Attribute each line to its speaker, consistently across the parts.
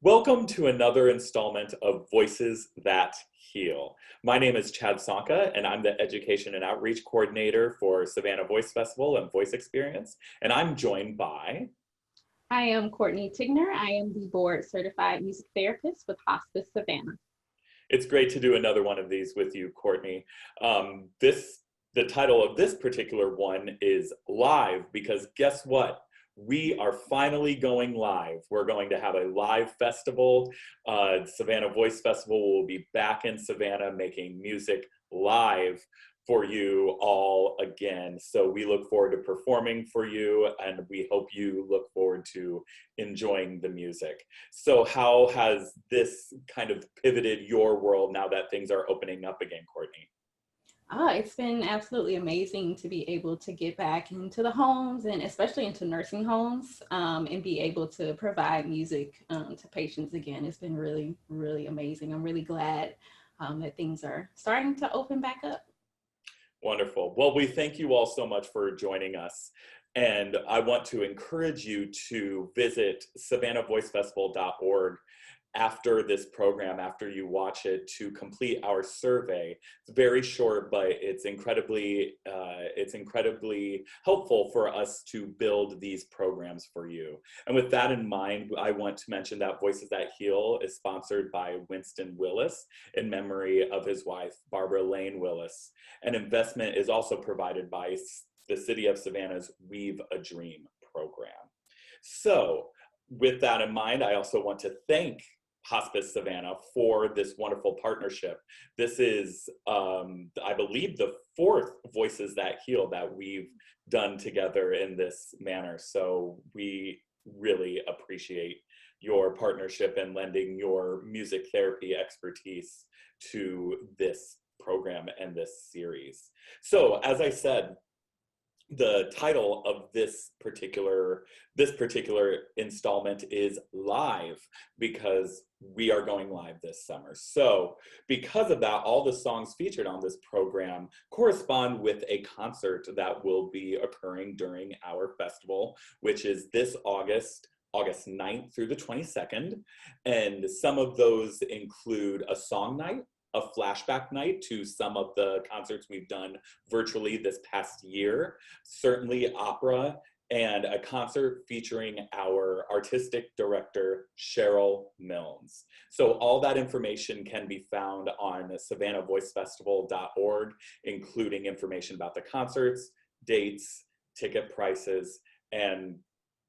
Speaker 1: Welcome to another installment of Voices That Heal. My name is Chad Sonka, and I'm the Education and Outreach Coordinator for Savannah VOICE Festival and Voice Experience. And I'm joined by...
Speaker 2: I am Kourtney Tigner. I am the board certified music therapist with Hospice Savannah.
Speaker 1: It's great to do another one of these with you, Kourtney. The title of this particular one is Live, because guess what? We are finally going live. We're going to have a live festival. Savannah VOICE Festival will be back in Savannah making music live for you all again. So we look forward to performing for you, and we hope you look forward to enjoying the music. So how has this kind of pivoted your world now that things are opening up again, Kourtney?
Speaker 2: It's been absolutely amazing to be able to get back into the homes and especially into nursing homes and be able to provide music to patients again. It's been really, really amazing. I'm really glad that things are starting to open back up.
Speaker 1: Wonderful. Well, we thank you all so much for joining us. And I want to encourage you to visit savannahvoicefestival.org after this program, after you watch it, to complete our survey. It's very short, but it's incredibly helpful for us to build these programs for you. And with that in mind, I want to mention that Voices That Heal is sponsored by Winston Willis in memory of his wife, Barbara Lane Willis. An investment is also provided by the City of Savannah's Weave a Dream program. So with that in mind, I also want to thank Hospice Savannah for this wonderful partnership. This is, I believe, the fourth Voices That Heal that we've done together in this manner. So we really appreciate your partnership and lending your music therapy expertise to this program and this series. So as I said, the title of this particular installment is Live, because we are going live this summer. So because of that, all the songs featured on this program correspond with a concert that will be occurring during our festival, which is this August 9th through the 22nd. And some of those include a song night, a flashback night to some of the concerts we've done virtually this past year, certainly opera, and a concert featuring our artistic director, Cheryl Milnes. So all that information can be found on savannahvoicefestival.org, including information about the concerts, dates, ticket prices, and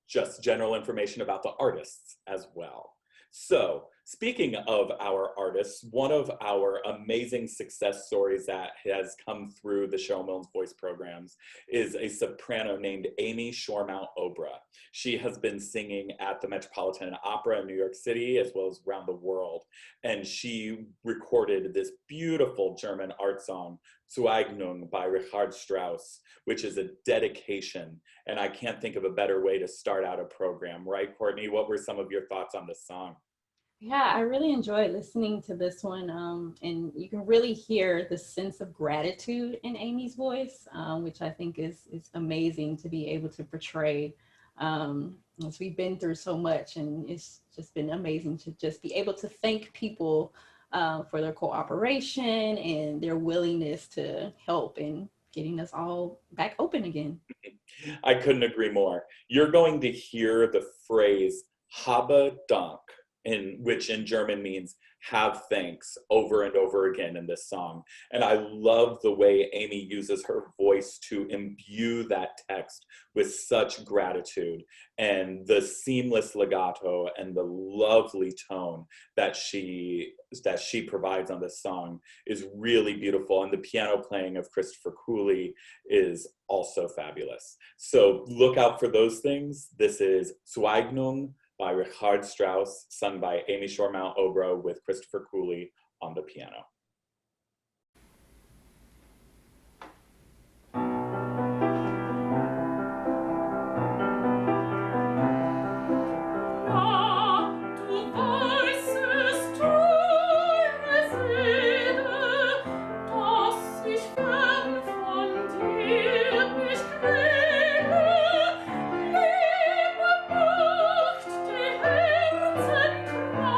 Speaker 1: just general information about the artists as well. So speaking of our artists, one of our amazing success stories that has come through the Cheryl Milnes Voice programs is a soprano named Amy Shoremount-Obra. She has been singing at the Metropolitan Opera in New York City as well as around the world. And she recorded this beautiful German art song, Zueignung by Richard Strauss, which is a dedication. And I can't think of a better way to start out a program, right, Kourtney? What were some of your thoughts on this song?
Speaker 2: Yeah, I really enjoyed listening to this one, and you can really hear the sense of gratitude in Amy's voice, which I think is amazing to be able to portray, as we've been through so much, and it's just been amazing to just be able to thank people for their cooperation and their willingness to help in getting us all back open again.
Speaker 1: I couldn't agree more. You're going to hear the phrase "Habe Dank," which in German means have thanks, over and over again in this song. And I love the way Amy uses her voice to imbue that text with such gratitude, and the seamless legato and the lovely tone that she provides on this song is really beautiful. And the piano playing of Christopher Cooley is also fabulous. So look out for those things. This is Zueignung by Richard Strauss, sung by Amy Shoremount-Obra with Christopher Cooley on the piano.
Speaker 3: Herzen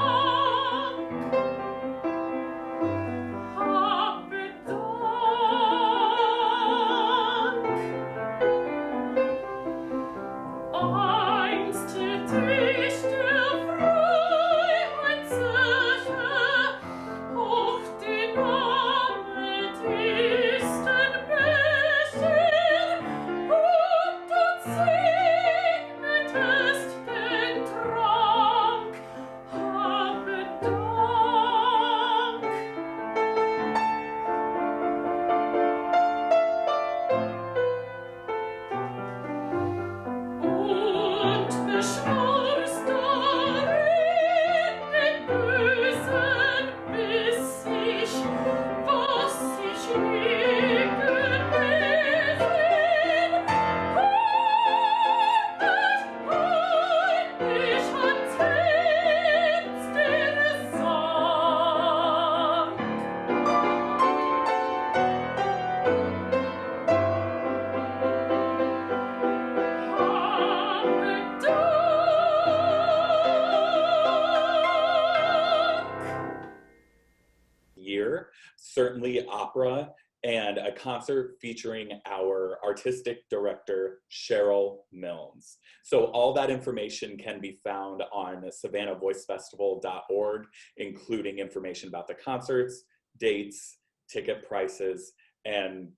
Speaker 1: certainly opera, and a concert featuring our artistic director, Cheryl Milnes. So all that information can be found on SavannahVoiceFestival.org, including information about the concerts, dates, ticket prices, and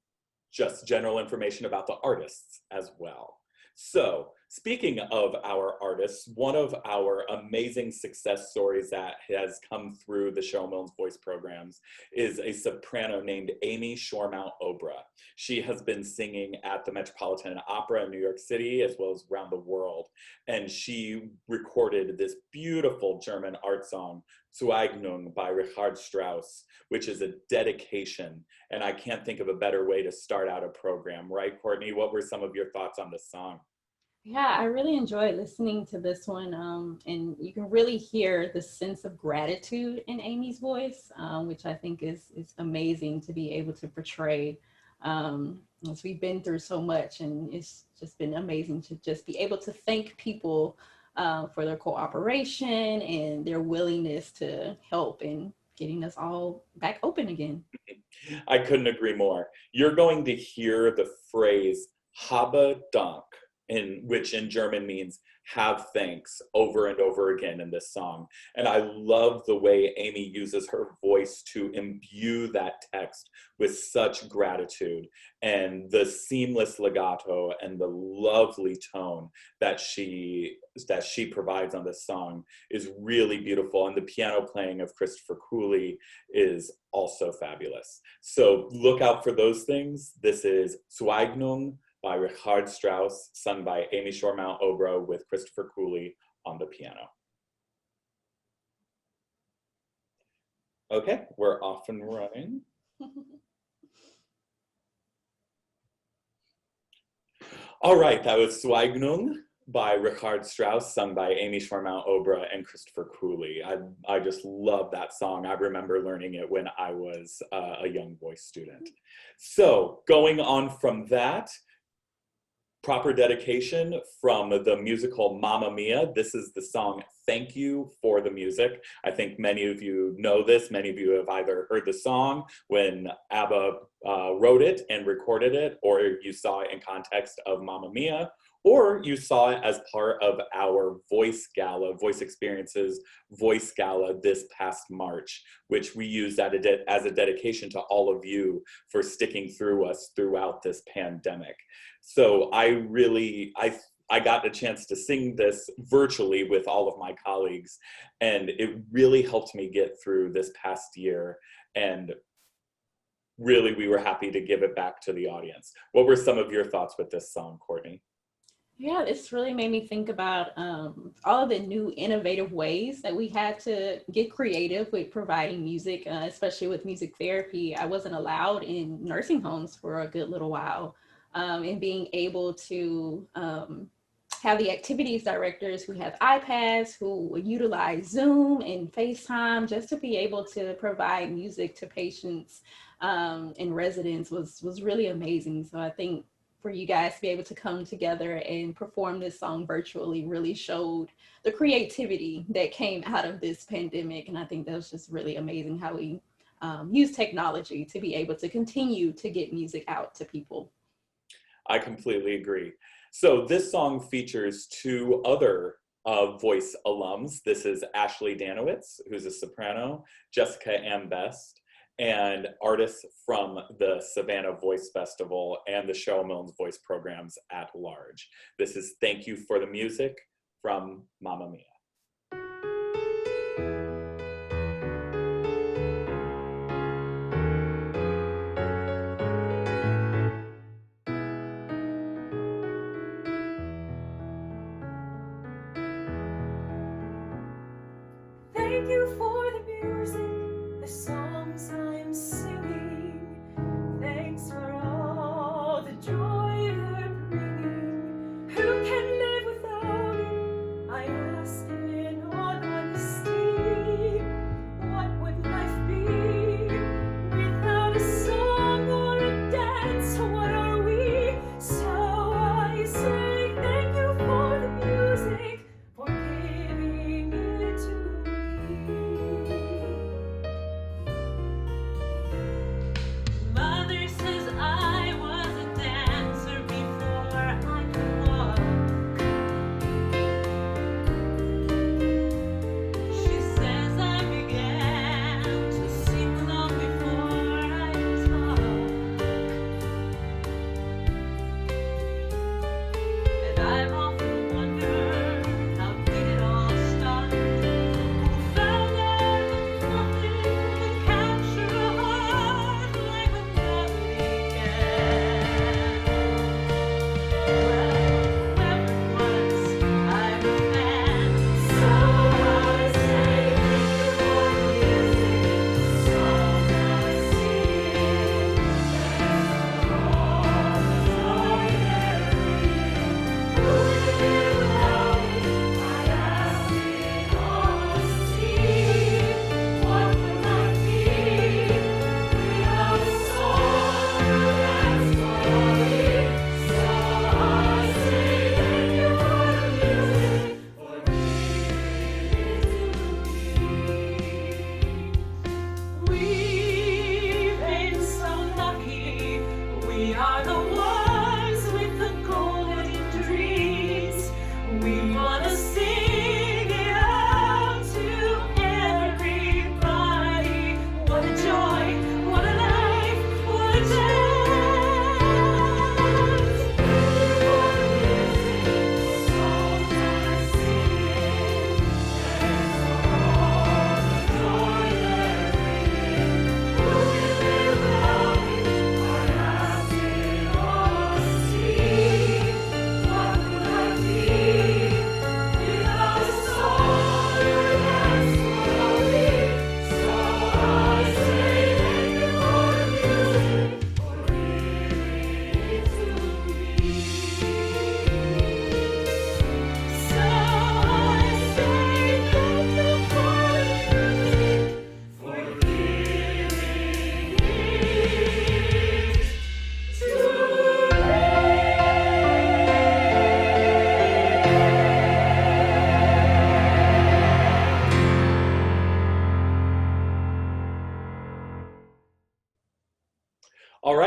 Speaker 1: just general information about the artists as well. So, speaking of our artists, one of our amazing success stories that has come through the Cheryl Milnes Voice programs is a soprano named Amy Shoremount Obra. She has been singing at the Metropolitan Opera in New York City as well as around the world. And she recorded this beautiful German art song, Zueignung by Richard Strauss, which is a dedication. And I can't think of a better way to start out a program, right, Kourtney? What were some of your thoughts on this song?
Speaker 2: Yeah, I really enjoyed listening to this one, and you can really hear the sense of gratitude in Amy's voice, which I think is amazing to be able to portray. As we've been through so much, and it's just been amazing to just be able to thank people for their cooperation and their willingness to help in getting us all back open again.
Speaker 1: I couldn't agree more. You're going to hear the phrase "Habe Dank," which in German means have thanks, over and over again in this song. And I love the way Amy uses her voice to imbue that text with such gratitude, and the seamless legato and the lovely tone that she provides on this song is really beautiful. And the piano playing of Christopher Cooley is also fabulous. So look out for those things. This is Zueignung by Richard Strauss, sung by Amy Shoremount Obra with Christopher Cooley on the piano. Okay, we're off and running. All right, that was Zueignung by Richard Strauss, sung by Amy Shoremount Obra and Christopher Cooley. I just love that song. I remember learning it when I was a young voice student. So going on from that, proper dedication from the musical Mamma Mia. This is the song Thank You for the Music. I think many of you know this. Many of you have either heard the song when ABBA wrote it and recorded it, or you saw it in context of Mamma Mia, or you saw it as part of our Voice Gala, Voice Experiences Voice Gala this past March, which we used as a dedication to all of you for sticking through us throughout this pandemic. So I got a chance to sing this virtually with all of my colleagues, and it really helped me get through this past year. And really, we were happy to give it back to the audience. What were some of your thoughts with this song, Kourtney?
Speaker 2: Yeah, it's really made me think about all of the new innovative ways that we had to get creative with providing music, especially with music therapy. I wasn't allowed in nursing homes for a good little while. And being able to have the activities directors who have iPads, who would utilize Zoom and FaceTime just to be able to provide music to patients and residents was really amazing. So I think for you guys to be able to come together and perform this song virtually really showed the creativity that came out of this pandemic. And I think that was just really amazing how we use technology to be able to continue to get music out to people.
Speaker 1: I completely agree. So this song features two other voice alums. This is Ashley Danowitz, who's a soprano, Jessica Ambest, and artists from the Savannah Voice Festival and the Cheryl Milnes Voice programs at large. This is Thank You for the Music from Mamma Mia.
Speaker 3: Thank you for the music, the songs I'm singing. Thanks for all the joy you're bringing. Who can live without it? I ask in all honesty. What would life be without a song or a dance? What are we? So I say thank you for the music, for giving it to me.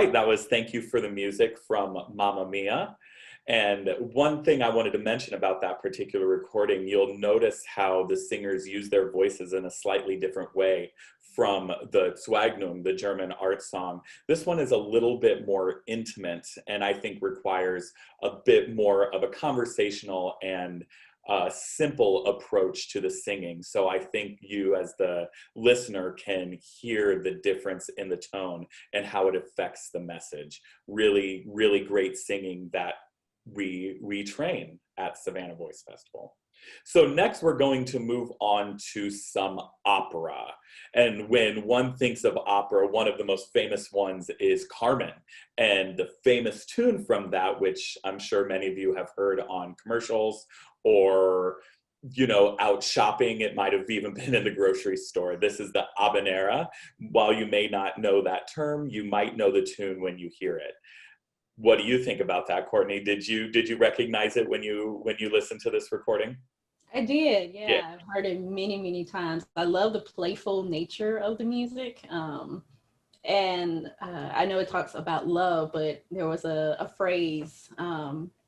Speaker 1: right, that was Thank You for the Music from Mamma Mia. And one thing I wanted to mention about that particular recording, you'll notice how the singers use their voices in a slightly different way from the Zeugnung, the German art song. This one is a little bit more intimate and I think requires a bit more of a conversational and simple approach to the singing. So I think you as the listener can hear the difference in the tone and how it affects the message. Really, really great singing that we train at Savannah Voice Festival. So next we're going to move on to some opera. And when one thinks of opera, one of the most famous ones is Carmen. And the famous tune from that, which I'm sure many of you have heard on commercials or, you know, out shopping, it might have even been in the grocery store. This is the habanera. While you may not know that term, you might know the tune when you hear it. What do you think about that, Kourtney? Did you recognize it when you listened to this recording?
Speaker 2: I did, yeah.
Speaker 1: Yeah.
Speaker 2: I've heard it many, many times. I love the playful nature of the music. And I know it talks about love, but there was a phrase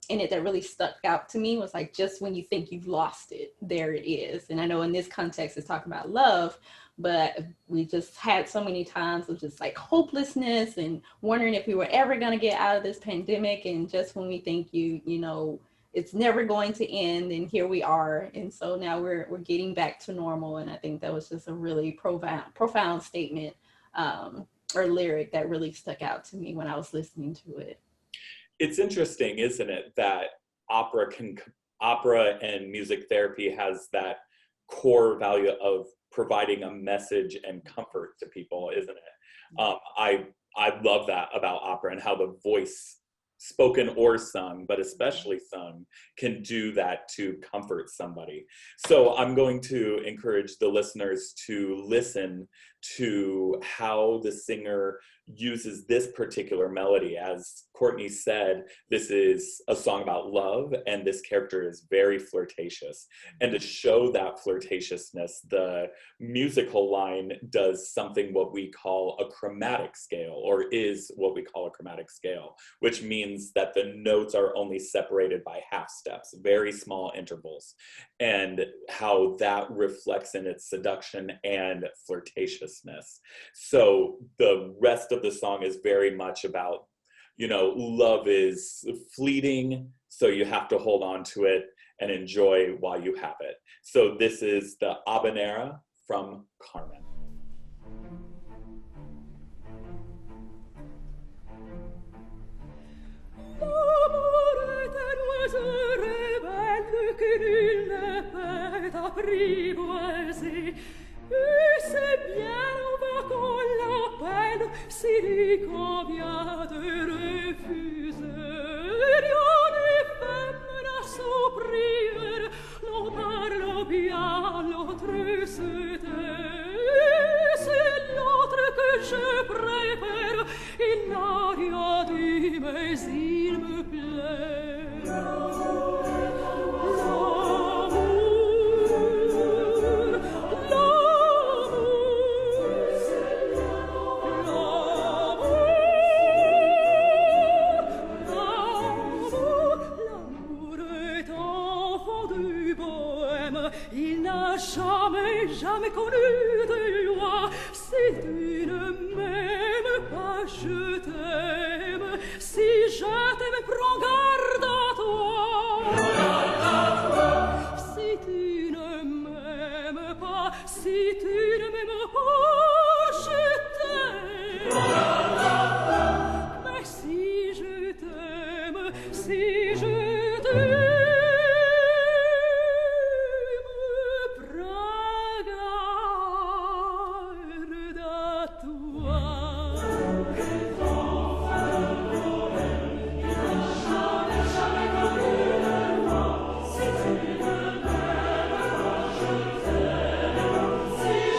Speaker 2: in it that really stuck out to me, was like, just when you think you've lost it, there it is. And I know in this context it's talking about love, but we just had so many times of just like hopelessness and wondering if we were ever going to get out of this pandemic. And just when we think you know, it's never going to end, and here we are. And so now we're getting back to normal. And I think that was just a really profound statement or lyric that really stuck out to me when I was listening to it.
Speaker 1: It's interesting, isn't it, that opera and music therapy has that core value of providing a message and comfort to people, isn't it? I love that about opera and how the voice, spoken or sung, but especially sung, can do that to comfort somebody. So I'm going to encourage the listeners to listen to how the singer uses this particular melody. As Kourtney said, this is a song about love, and this character is very flirtatious. And to show that flirtatiousness, the musical line does something what we call a chromatic scale, or is what we call a chromatic scale, which means that the notes are only separated by half steps, very small intervals, and how that reflects in its seduction and flirtatiousness. So the rest of the song is very much about, you know, love is fleeting, so you have to hold on to it and enjoy while you have it. So this is the habanera from Carmen.
Speaker 3: Et c'est bien on va qu'on l'appelle, s'il convient de refuser. Rien n'est femme à s'ouvrir, l'on parle bien, l'autre se tait. C'est l'autre que je préfère, il n'a rien dit, mais il me plaît. Jamais connu de loi. Si tu ne m'aimes pas, je t'aime. Si je t'aime, prends garde à toi. Si tu ne m'aimes pas, si tu ne m'aimes pas, je t'aime. Mais si je t'aime, si je t'aime, si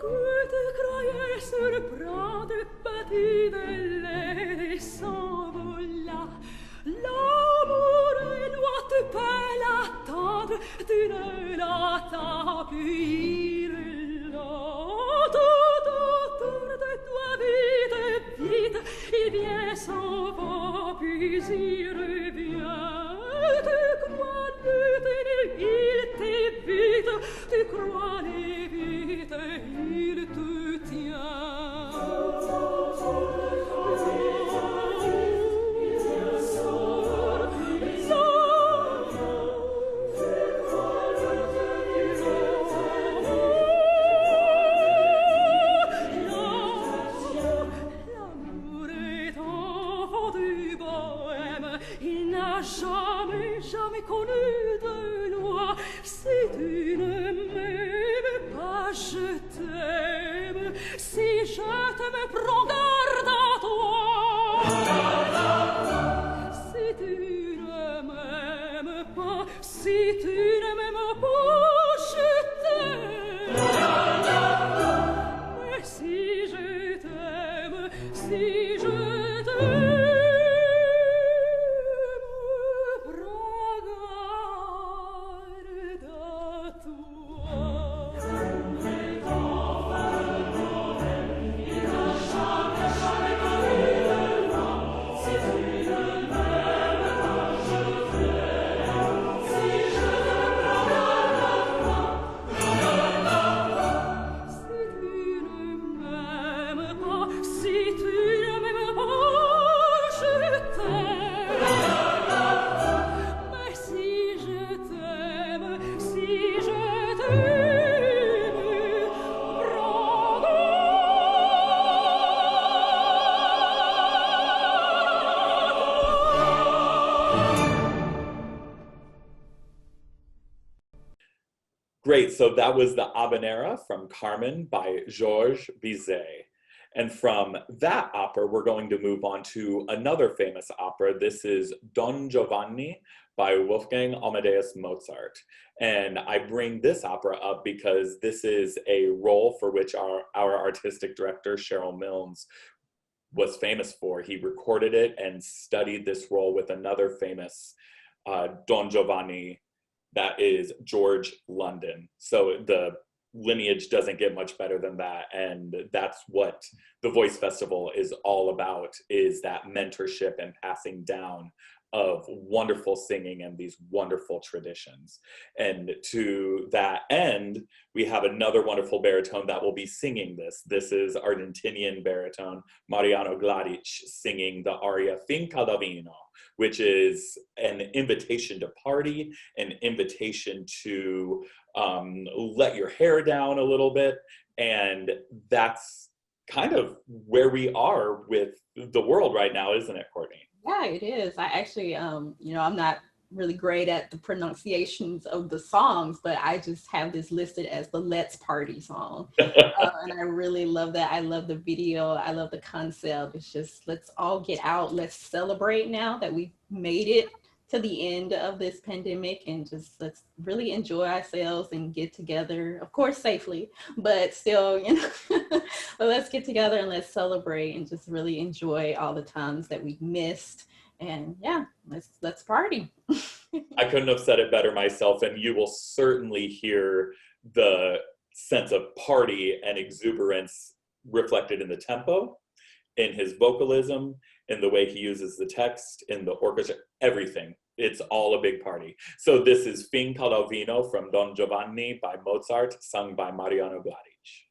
Speaker 3: que te croyais sur prades bâties de l'air et s'envola. L'amour ne doit pas l'attendre, tu ne l'attends plus là. Tout autour de toi, vite, vite, il vient, s'en va, puis il revient. Tu crois le tenir, il t'évite, tu crois l'évite, il te tient. Jamais connu de loi. Si tu ne m'aimes pas, je t'aime. Si je t'aime, prends garde à toi. Si tu ne m'aimes pas, si tu ne m'aimes pas, je t'aime. Mais si je t'aime, si je t'aime,
Speaker 1: Great, so that was the Habanera from Carmen by Georges Bizet. And from that opera, we're going to move on to another famous opera. This is Don Giovanni by Wolfgang Amadeus Mozart. And I bring this opera up because this is a role for which our artistic director, Cheryl Milnes, was famous for. He recorded it and studied this role with another famous Don Giovanni, that is George London. So the lineage doesn't get much better than that, and that's what the Voice Festival is all about, is that mentorship and passing down of wonderful singing and these wonderful traditions. And to that end, we have another wonderful baritone that will be singing this. This is Argentinian baritone Mariano Gladic singing the aria Finca da Vino, which is an invitation to party, an invitation to let your hair down a little bit. And that's kind of where we are with the world right now, isn't it, Kourtney?
Speaker 2: Yeah, it is. I actually, I'm not really great at the pronunciations of the songs, but I just have this listed as the Let's Party song. And I really love that. I love the video. I love the concept. It's just, let's all get out. Let's celebrate now that we've made it to the end of this pandemic, and just let's really enjoy ourselves and get together, of course, safely, but still, but let's get together and let's celebrate and just really enjoy all the times that we've missed. And yeah, let's party.
Speaker 1: I couldn't have said it better myself, and you will certainly hear the sense of party and exuberance reflected in the tempo, in his vocalism, in the way he uses the text, in the orchestra, everything. It's all a big party. So this is Fin Calavino from Don Giovanni by Mozart, sung by Mariano Gladic.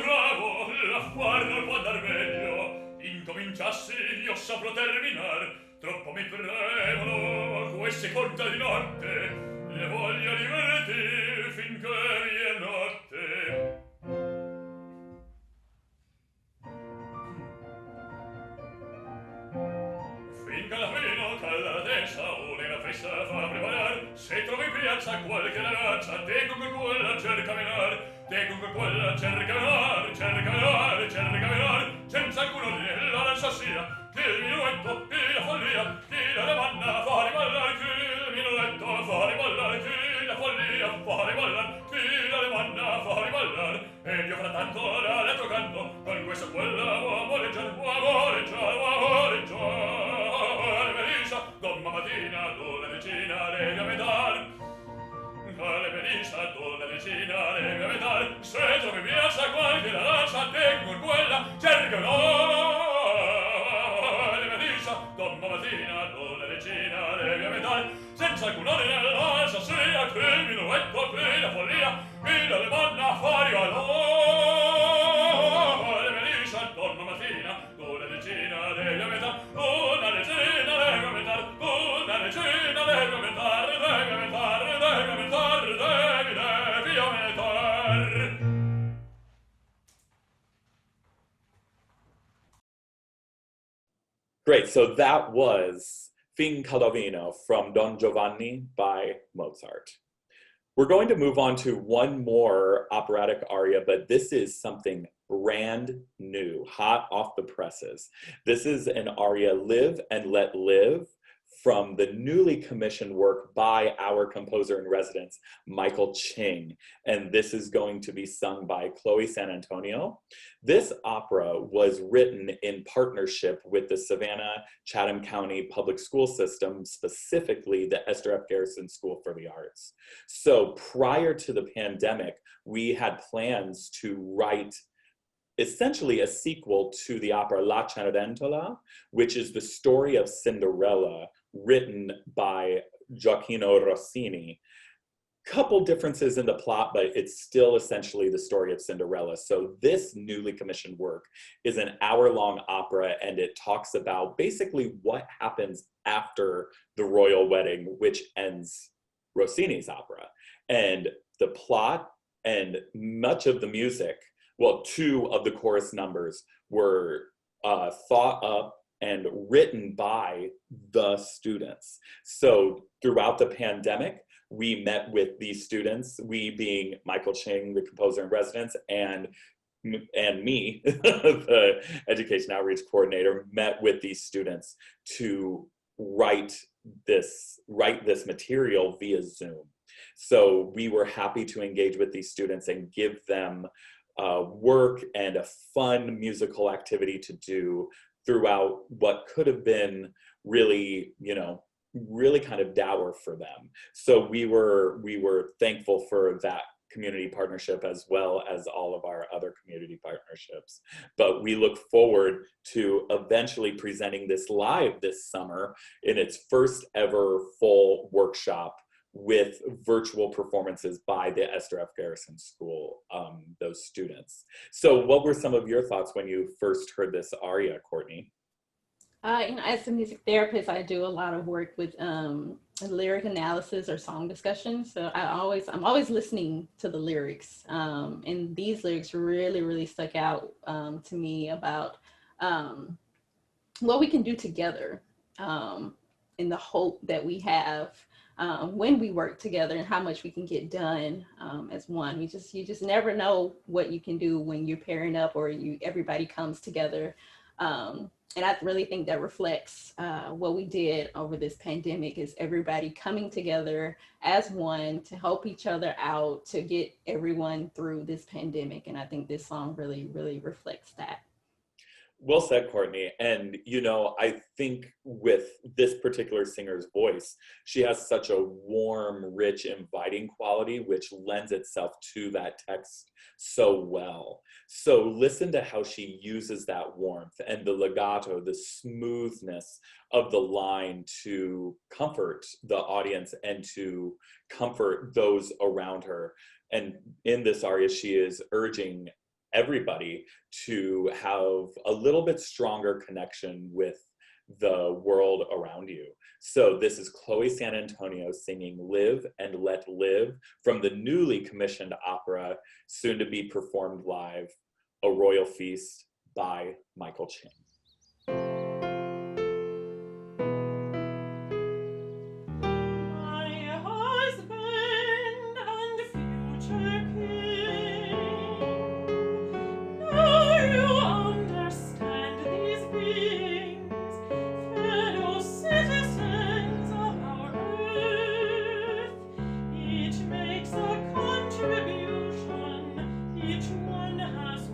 Speaker 4: Bravo, l'affare non può andar meglio. Incominciassi, io saprò terminar. Troppo mi premono queste conta di notte. Le voglio divertir finché vi è notte. Finché la fino calla testa, una festa fa preparar. Se trovi in piazza qualche ragazza, te con quella cerca menar. Te con quella cerca menar, cerca menar, cerca menar. Senza alcuno gliela non sa sia, che il mio cantore allegro canto, con questo quello amoreggiare, Melissa, domma mattina, donna decina, devi ametare. Alle Melissa, donna decina, devi ametare. Se trovi piazza qualche la lancia, te con quella, cercano. Alle Melissa, domma mattina, donna decina, devi ametare. Senza alcun ordine nell'alza, sia che il minuetto, qui la follia, qui dalle manna fuori alle Melissa, donna mattina, donna decina, devi ametare. Una decina, devi ametare. Una decina, devi ametare, devi ametare, devi ametare, devi ametare.
Speaker 1: Great, so that was Fin Caldovino from Don Giovanni by Mozart. We're going to move on to one more operatic aria, but this is something brand new, hot off the presses. This is an aria, Live and Let Live, from the newly commissioned work by our composer in residence, Michael Ching. And this is going to be sung by Chloe San Antonio. This opera was written in partnership with the Savannah Chatham County Public School System, specifically the Esther F. Garrison School for the Arts. So prior to the pandemic, we had plans to write essentially a sequel to the opera La Cenerentola, which is the story of Cinderella, written by Gioacchino Rossini. Couple differences in the plot, but it's still essentially the story of Cinderella. So this newly commissioned work is an hour-long opera, and it talks about basically what happens after the royal wedding, which ends Rossini's opera. And the plot and much of the music, well, 2 of the chorus numbers were thought up and written by the students. So throughout the pandemic, we met with these students, we being Michael Ching, the composer in residence, and me, the education outreach coordinator, met with these students to write this material via Zoom. So we were happy to engage with these students and give them work and a fun musical activity to do throughout what could have been really, really kind of dour for them. So we were thankful for that community partnership as well as all of our other community partnerships. But we look forward to eventually presenting this live this summer in its first ever full workshop with virtual performances by the Esther F. Garrison School, those students. So what were some of your thoughts when you first heard this aria, Kourtney?
Speaker 2: As a music therapist, I do a lot of work with lyric analysis or song discussion. So I'm always listening to the lyrics. And these lyrics really, really stuck out to me about what we can do together in the hope that we have when we work together and how much we can get done as one. You just never know what you can do when you're pairing up or everybody comes together. And I really think that reflects what we did over this pandemic, is everybody coming together as one to help each other out, to get everyone through this pandemic. And I think this song really, really reflects that.
Speaker 1: Well said, Kourtney. And, I think with this particular singer's voice, she has such a warm, rich, inviting quality, which lends itself to that text so well. So listen to how she uses that warmth and the legato, the smoothness of the line to comfort the audience and to comfort those around her. And in this aria, she is urging everybody to have a little bit stronger connection with the world around you. So this is Chloe San Antonio singing Live and Let Live from the newly commissioned opera, soon to be performed live, A Royal Feast by Michael Ching.
Speaker 3: Each makes a contribution, each one has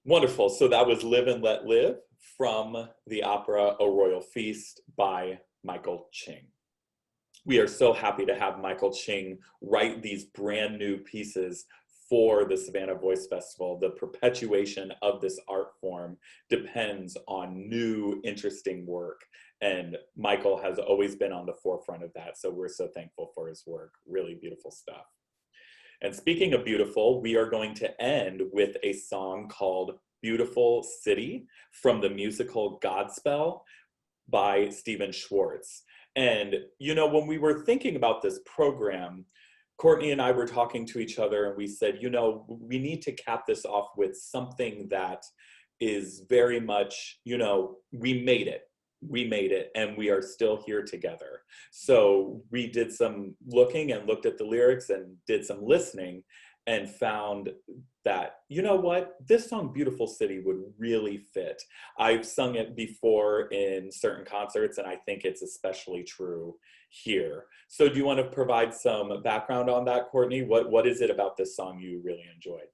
Speaker 1: Wonderful. So that was Live and Let Live from the opera A Royal Feast by Michael Ching. We are so happy to have Michael Ching write these brand new pieces for the Savannah Voice Festival. The perpetuation of this art form depends on new, interesting work. And Michael has always been on the forefront of that. So we're so thankful for his work. Really beautiful stuff. And speaking of beautiful, we are going to end with a song called Beautiful City from the musical Godspell by Stephen Schwartz. And, you know, when we were thinking about this program, Kourtney and I were talking to each other and we said, you know, we need to cap this off with something that is very much, you know, we made it and we are still here together. So we did some looking and looked at the lyrics and did some listening and found that, you know what, this song Beautiful City would really fit. I've sung it before in certain concerts and I think it's especially true here. So do you want to provide some background on that, Kourtney? What is it about this song you really enjoyed?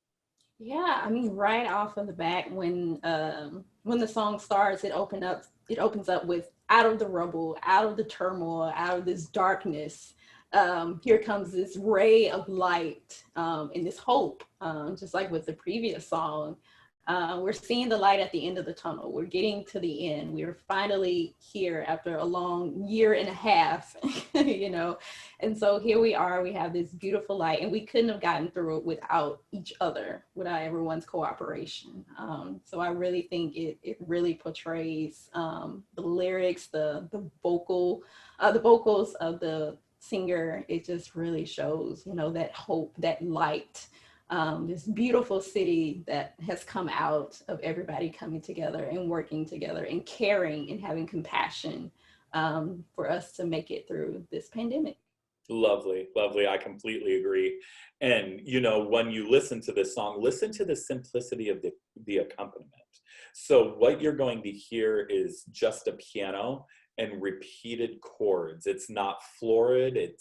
Speaker 2: Yeah, I mean, right off of the bat, when the song starts, it opens up with out of the rubble, out of the turmoil, out of this darkness. Here comes this ray of light and this hope, just like with the previous song. We're seeing the light at the end of the tunnel. We're getting to the end. We're finally here after a long year and a half, you know. And so here we are. We have this beautiful light, and we couldn't have gotten through it without each other, without everyone's cooperation. So I really think it really portrays the lyrics, the vocals of the singer. It just really shows, you know, that hope, that light. This beautiful city that has come out of everybody coming together and working together and caring and having compassion for us to make it through this pandemic.
Speaker 1: Lovely, lovely. I completely agree. And, you know, when you listen to this song, listen to the simplicity of the accompaniment. So what you're going to hear is just a piano and repeated chords. It's not florid, it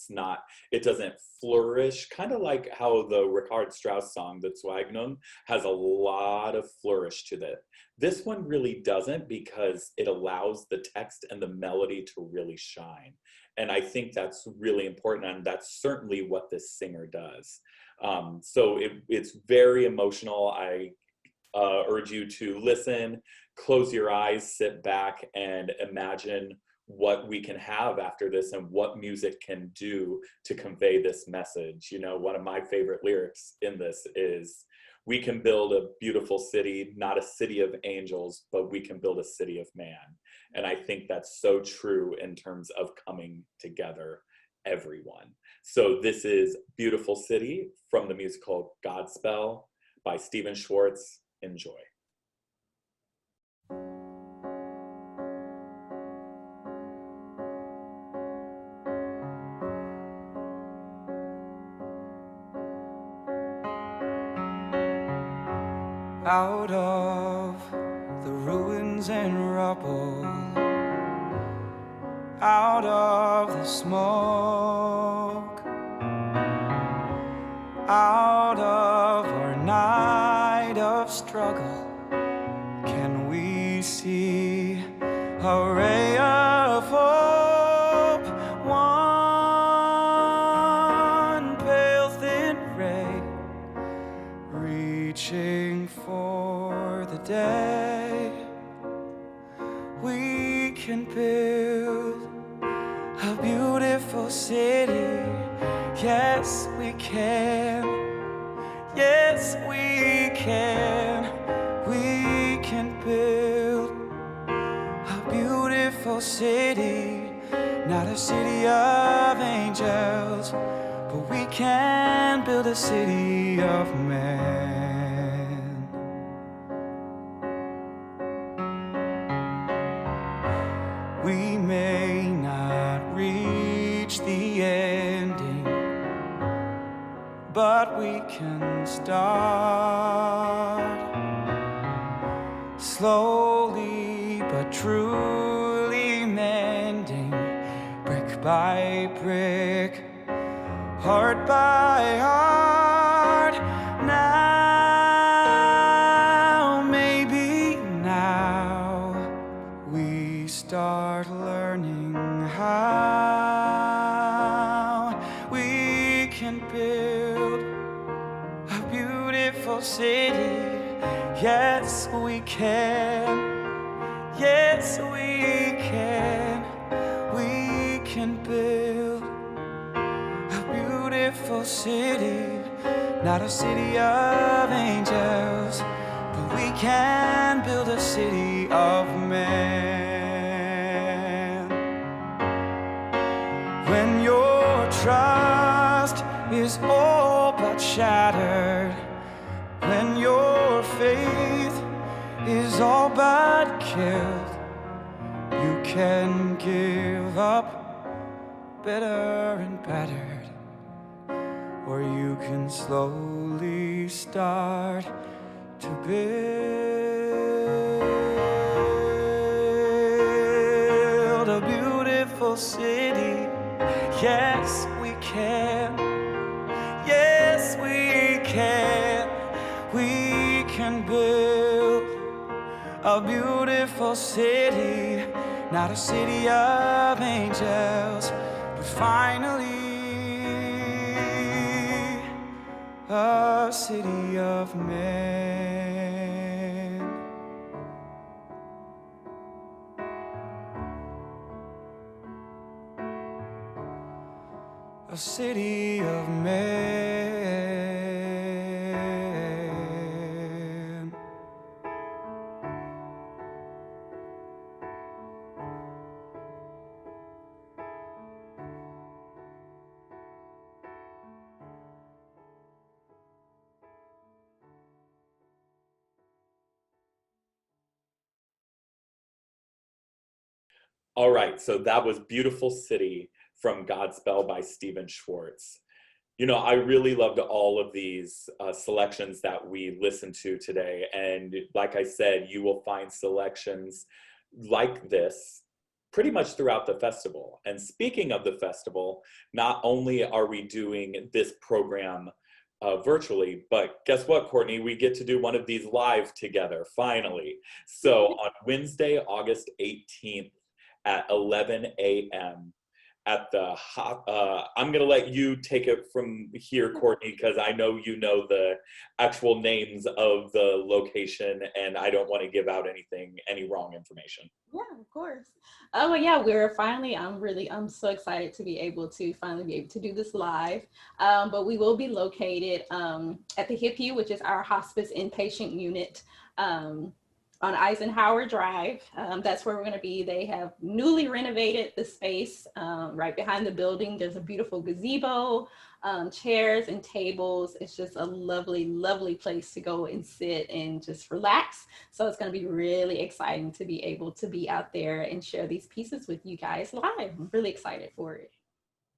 Speaker 1: doesn't flourish, kind of like how the Richard Strauss song, the Zwagnum, has a lot of flourish to it. This one really doesn't, because it allows the text and the melody to really shine. And I think that's really important, and that's certainly what this singer does. So it's very emotional. I urge you to listen, close your eyes, sit back, and imagine what we can have after this and what music can do to convey this message. You know, one of my favorite lyrics in this is, we can build a beautiful city, not a city of angels, but we can build a city of man. And I think that's so true in terms of coming together, everyone. So this is Beautiful City from the musical Godspell by Stephen Schwartz. Enjoy.
Speaker 5: Out of the ruins and rubble, out of the smoke, out of our night of struggle, can we see a ray of hope? One pale thin ray reaching for the day. We can build a beautiful city. Yes, we can. Yes, we can. We can build a beautiful city. Not a city of angels, but we can build a city of men. We may not reach the ending, but we can start slowly but truly mending, brick by brick, heart by heart. Now may can build a beautiful city. Yes, we can. Yes, we can. We can build a beautiful city. Not a city of angels, but we can build a city of men. When your trust is all but shattered, when your faith is all but killed, you can give up better and battered, or you can slowly start to build a beautiful city. Yes, we can. Yes, we can. We can build a beautiful city. Not a city of angels, but finally a city of men. A city of men.
Speaker 1: All right, so that was Beautiful City from Godspell by Stephen Schwartz. You know, I really loved all of these selections that we listened to today. And like I said, you will find selections like this pretty much throughout the festival. And speaking of the festival, not only are we doing this program virtually, but guess what, Kourtney? We get to do one of these live together, finally. So on Wednesday, August 18th at 11 a.m., at the I'm going to let you take it from here, Kourtney, because I know you know the actual names of the location and I don't want to give out any wrong information.
Speaker 2: Yeah, of course. Oh, well, yeah, I'm so excited to be able to finally be able to do this live. But we will be located at the HIPU, which is our hospice inpatient unit. On Eisenhower Drive. That's where we're going to be. They have newly renovated the space right behind the building. There's a beautiful gazebo, chairs and tables. It's just a lovely, lovely place to go and sit and just relax. So it's going to be really exciting to be able to be out there and share these pieces with you guys live. I'm really excited for it.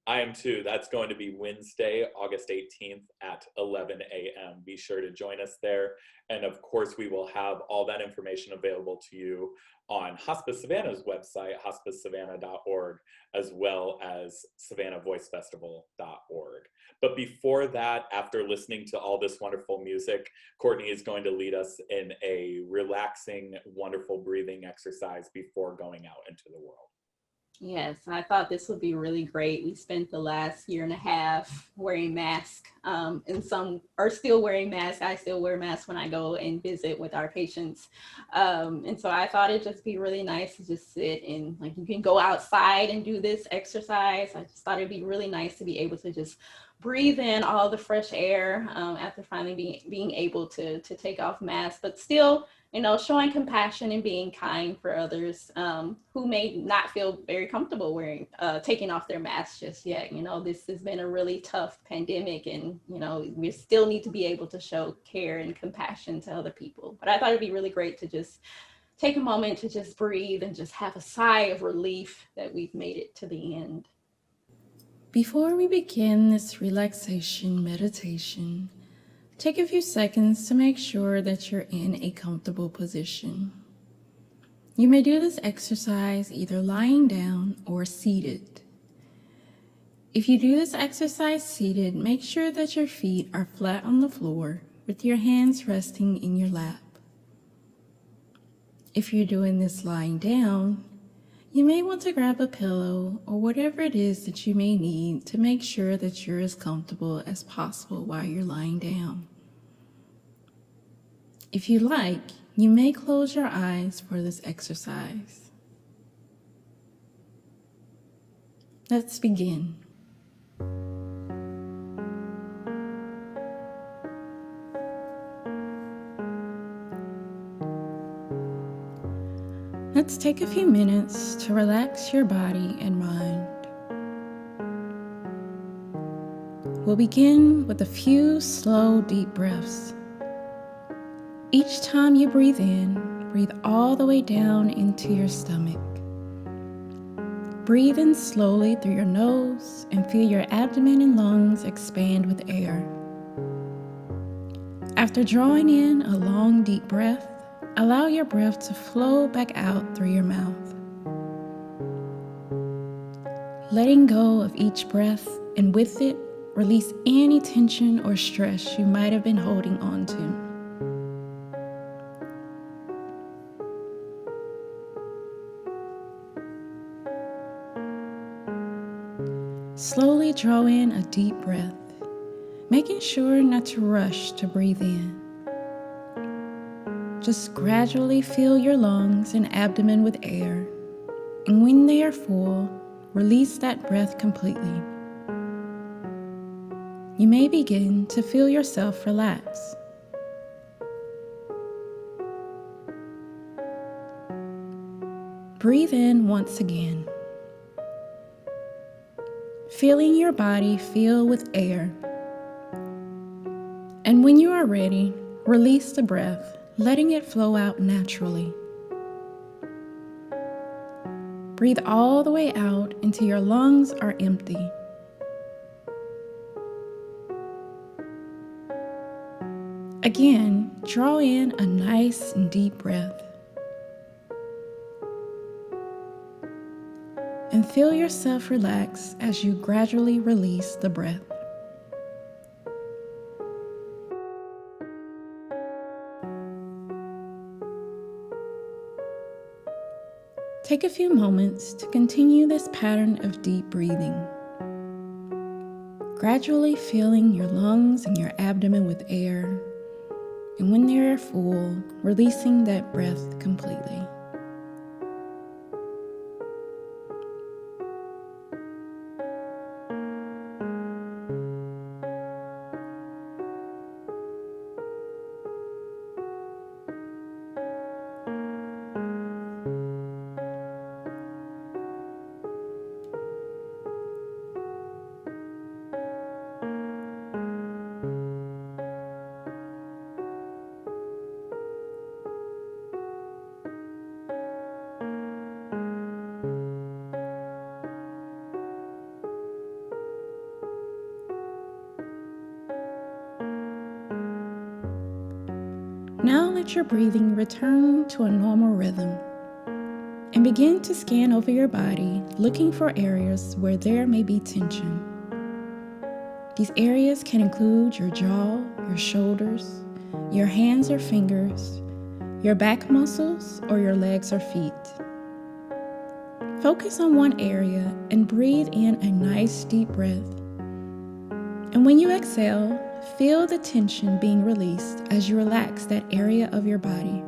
Speaker 1: I am too. That's going to be Wednesday, August 18th at 11 a.m. Be sure to join us there. And of course, we will have all that information available to you on Hospice Savannah's website, hospicesavannah.org, as well as savannahvoicefestival.org. But before that, after listening to all this wonderful music, Kourtney is going to lead us in a relaxing, wonderful breathing exercise before going out into the world.
Speaker 2: Yes, I thought this would be really great. We spent the last year and a half wearing masks, and some are still wearing masks. I still wear masks when I go and visit with our patients. And so I thought it'd just be really nice to just sit and like you can go outside and do this exercise. I just thought it'd be really nice to be able to just breathe in all the fresh air after finally being able to take off masks, but still, you know, showing compassion and being kind for others who may not feel very comfortable taking off their masks just yet. You know, this has been a really tough pandemic and, you know, we still need to be able to show care and compassion to other people. But I thought it'd be really great to just take a moment to just breathe and just have a sigh of relief that we've made it to the end.
Speaker 6: Before we begin this relaxation meditation, take a few seconds to make sure that you're in a comfortable position. You may do this exercise either lying down or seated. If you do this exercise seated, make sure that your feet are flat on the floor with your hands resting in your lap. If you're doing this lying down, You may want to grab a pillow or whatever it is that you may need to make sure that you're as comfortable as possible while you're lying down. If you like, you may close your eyes for this exercise. Let's begin. Let's take a few minutes to relax your body and mind. We'll begin with a few slow, deep breaths. Each time you breathe in, breathe all the way down into your stomach. Breathe in slowly through your nose and feel your abdomen and lungs expand with air. After drawing in a long, deep breath, allow your breath to flow back out through your mouth. Letting go of each breath, and with it, release any tension or stress you might have been holding on to. Slowly draw in a deep breath, making sure not to rush to breathe in. Just gradually fill your lungs and abdomen with air, and when they are full, release that breath completely. You may begin to feel yourself relax. Breathe in once again, feeling your body fill with air. And when you are ready, release the breath, letting it flow out naturally. Breathe all the way out until your lungs are empty. Again, draw in a nice and deep breath. And feel yourself relax as you gradually release the breath. Take a few moments to continue this pattern of deep breathing, gradually filling your lungs and your abdomen with air, and when they are full, releasing that breath completely. Now let your breathing return to a normal rhythm and begin to scan over your body, looking for areas where there may be tension. These areas can include your jaw, your shoulders, your hands or fingers, your back muscles, or your legs or feet. Focus on one area and breathe in a nice deep breath. And when you exhale, feel the tension being released as you relax that area of your body.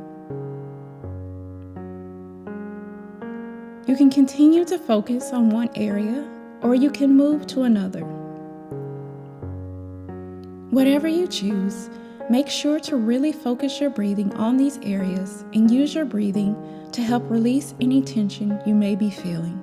Speaker 6: You can continue to focus on one area, or you can move to another. Whatever you choose, make sure to really focus your breathing on these areas and use your breathing to help release any tension you may be feeling.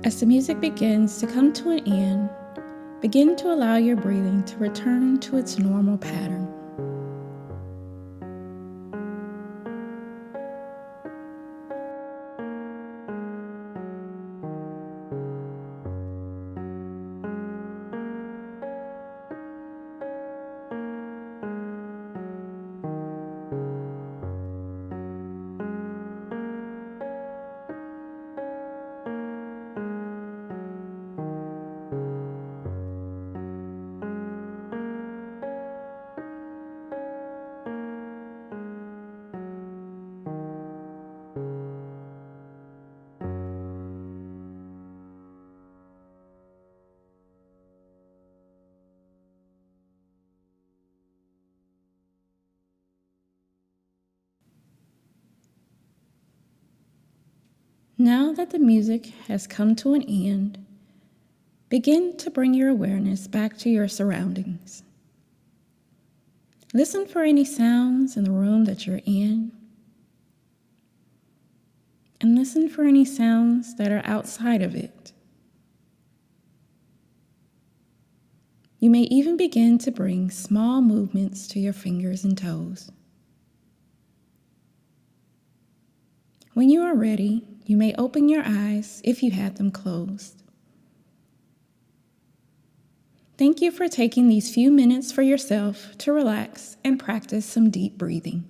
Speaker 6: As the music begins to come to an end, begin to allow your breathing to return to its normal pattern. Now that the music has come to an end, begin to bring your awareness back to your surroundings. Listen for any sounds in the room that you're in, and listen for any sounds that are outside of it. You may even begin to bring small movements to your fingers and toes. When you are ready, you may open your eyes if you had them closed. Thank you for taking these few minutes for yourself to relax and practice some deep breathing.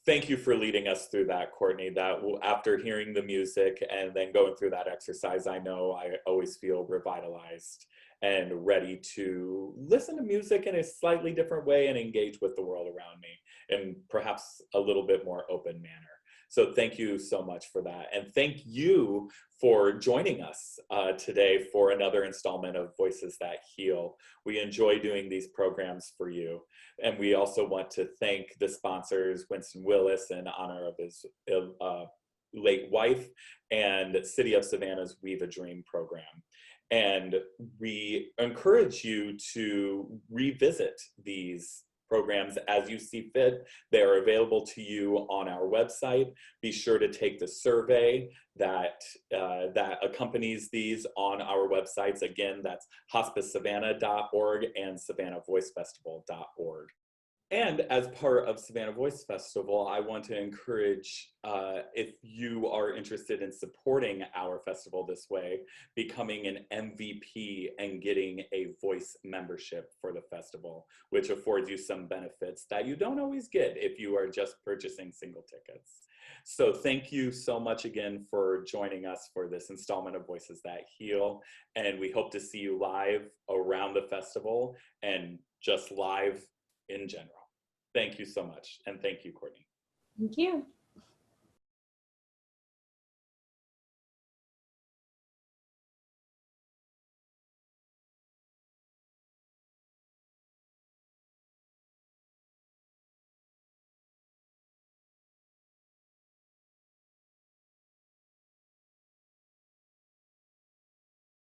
Speaker 1: Thank you for leading us through that, Kourtney. That after hearing the music and then going through that exercise, I know I always feel revitalized and ready to listen to music in a slightly different way and engage with the world around me in perhaps a little bit more open manner. So thank you so much for that. And thank you for joining us today for another installment of Voices That Heal. We enjoy doing these programs for you. And we also want to thank the sponsors, Winston Willis, in honor of his late wife, and City of Savannah's Weave a Dream program. And we encourage you to revisit these programs as you see fit. They are available to you on our website. Be sure to take the survey that accompanies these on our websites. Again, that's hospicesavannah.org and savannahvoicefestival.org. And as part of Savannah Voice Festival, I want to encourage, if you are interested in supporting our festival this way, becoming an MVP and getting a voice membership for the festival, which affords you some benefits that you don't always get if you are just purchasing single tickets. So thank you so much again for joining us for this installment of Voices That Heal. And we hope to see you live around the festival and just live in general. Thank you so much. And thank you, Kourtney.
Speaker 2: Thank you.